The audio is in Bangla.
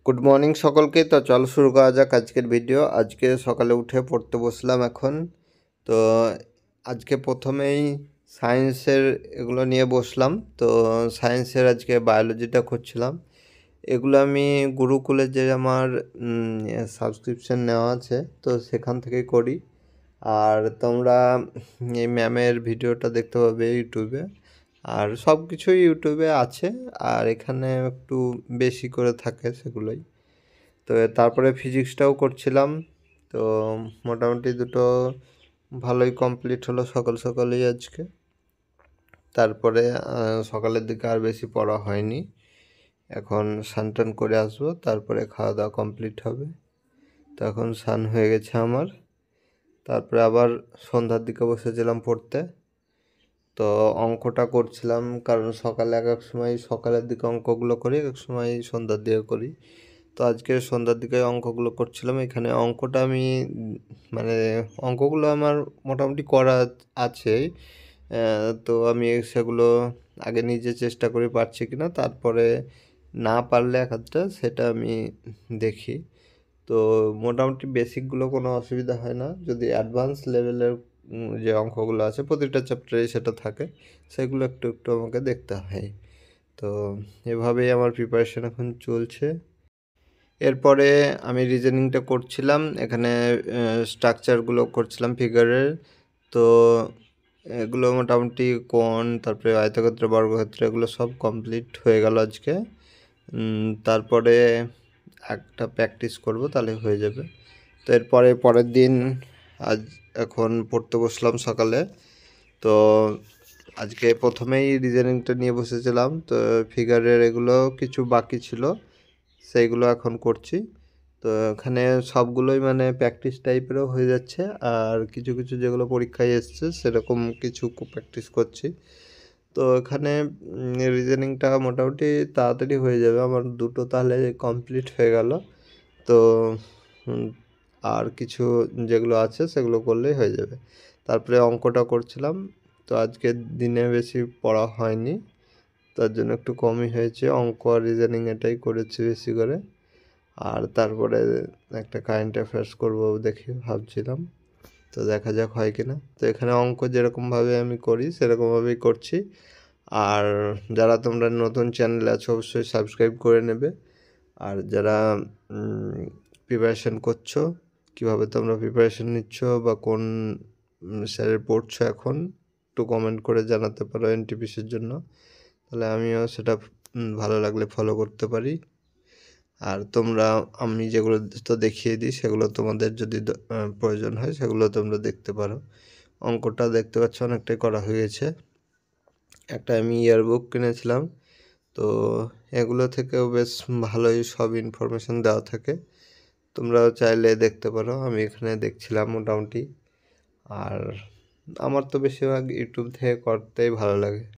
গুড মর্নিং সকলকে। তো চলো শুরু করা যাক আজকের ভিডিও। আজকে সকালে উঠে পড়তে বসলাম এখন। তো আজকে প্রথমেই সায়েন্সের এগুলো নিয়ে বসলাম। তো সায়েন্সের আজকে বায়োলজিটা করছিলাম। এগুলো আমি গুরুকুলে যে আমার সাবস্ক্রিপশন নেওয়া আছে, তো সেখান থেকে করি। আর তোমরা এই ম্যামের ভিডিওটা দেখতে পাবে ইউটিউবে, আর সব কিছুই ইউটিউবে আছে। আর এখানে একটু বেশি করে থাকে সেগুলোই। তো তারপরে ফিজিক্সটাও করছিলাম। তো মোটামুটি দুটো ভালোই কমপ্লিট হলো সকাল সকালেই আজকে। তারপরে সকালের দিকে আর বেশি পড়া হয়নি। এখন স্নান টান করে আসবো, তারপরে খাওয়া দাওয়া কমপ্লিট হবে। তো এখন স্নান হয়ে গেছে আমার। তারপরে আবার সন্ধ্যার দিকে বসেছিলাম পড়তে। তো অঙ্কটা করছিলাম, কারণ সকালে এক এক সময় সকালের দিকে অঙ্কগুলো করি, এক এক সময় সন্ধ্যার দিকে করি। তো আজকে সন্ধ্যার দিকে অঙ্কগুলো করছিলাম। এখানে অঙ্কটা আমি মানে অঙ্কগুলো আমার মোটামুটি করা আছে। তো আমি সেগুলো আগে নিজে চেষ্টা করি পারছি কি না, তারপরে না পারলে এক আধটা সেটা আমি দেখি। তো মোটামুটি বেসিকগুলো কোনো অসুবিধা হয় না। যদি অ্যাডভান্স লেভেলের যে অঙ্কগুলো আছে প্রতিটা চ্যাপ্টারে সেটা থাকে, সেগুলো একটু একটু আমাকে দেখতে হয়। তো এভাবেই আমার প্রিপারেশন এখন চলছে। এরপরে আমি রিজনিংটা করছিলাম, এখানে স্ট্রাকচারগুলো করছিলাম ফিগারের। তো এগুলো মোটামুটি কোণ, তারপরে আয়তক্ষেত্র, বর্গক্ষেত্র, এগুলো সব কমপ্লিট হয়ে গেল আজকে। তারপরে একটা প্র্যাকটিস করব, তাহলে হয়ে যাবে। তো এরপরে পরের দিন আজ এখন পড়তে বসলাম সকালে। তো আজকে প্রথমেই রিজনিংটা নিয়ে বসেছিলাম। তো ফিগারের এগুলো কিছু বাকি ছিল, সেইগুলো এখন করছি। তো এখানে সবগুলোই মানে প্র্যাকটিস টাইপেরও হয়ে যাচ্ছে, আর কিছু কিছু যেগুলো পরীক্ষায় এসছে সেরকম কিছু প্র্যাকটিস করছি। তো এখানে রিজনিংটা মোটামুটি তাড়াতাড়ি হয়ে যাবে আমার, দুটো তাহলে কমপ্লিট হয়ে গেল। তো আর কিছু যেগুলো আছে সেগুলো করলেই হয়ে যাবে। তারপরে অঙ্কটা করছিলাম। তো আজকে দিনে বেশি পড়া হয়নি, তার জন্য একটু কমই হয়েছে। অঙ্ক আর রিজনিং এটাই করেছি বেশি করে। আর তারপরে একটা কারেন্ট অ্যাফেয়ার্স করবো দেখি ভাবছিলাম। তো দেখা যাক হয় কি না। তো এখানে অঙ্ক যেরকমভাবে আমি করি সেরকমভাবেই করছি। আর যারা তোমরা নতুন চ্যানেলে আছো অবশ্যই সাবস্ক্রাইব করে নেবে। আর যারা প্রিপারেশান করছো, কীভাবে তোমরা প্রিপারেশান নিচ্ছ বা কোন স্যারের পড়ছো এখন, একটু কমেন্ট করে জানাতে পারো এনটিপিসির জন্য, তাহলে আমিও সেটা ভালো লাগলে ফলো করতে পারি। আর তোমরা আমি যেগুলো তো দেখিয়ে দিই সেগুলো তোমাদের যদি প্রয়োজন হয় সেগুলো তোমরা দেখতে পারো। অঙ্কটা দেখতে পাচ্ছ অনেকটাই করা হয়ে গেছে। একটা আমি ইয়ারবুক কিনেছিলাম, তো এগুলো থেকেও বেশ ভালোই সব ইনফরমেশান দেওয়া থাকে, তোমরাও চাইলে দেখতে পারো। আমি এখানে দেখছিলাম মোটামুটি। আর আমার তো বেশিরভাগ ইউটিউব থেকে করতেই ভালো লাগে।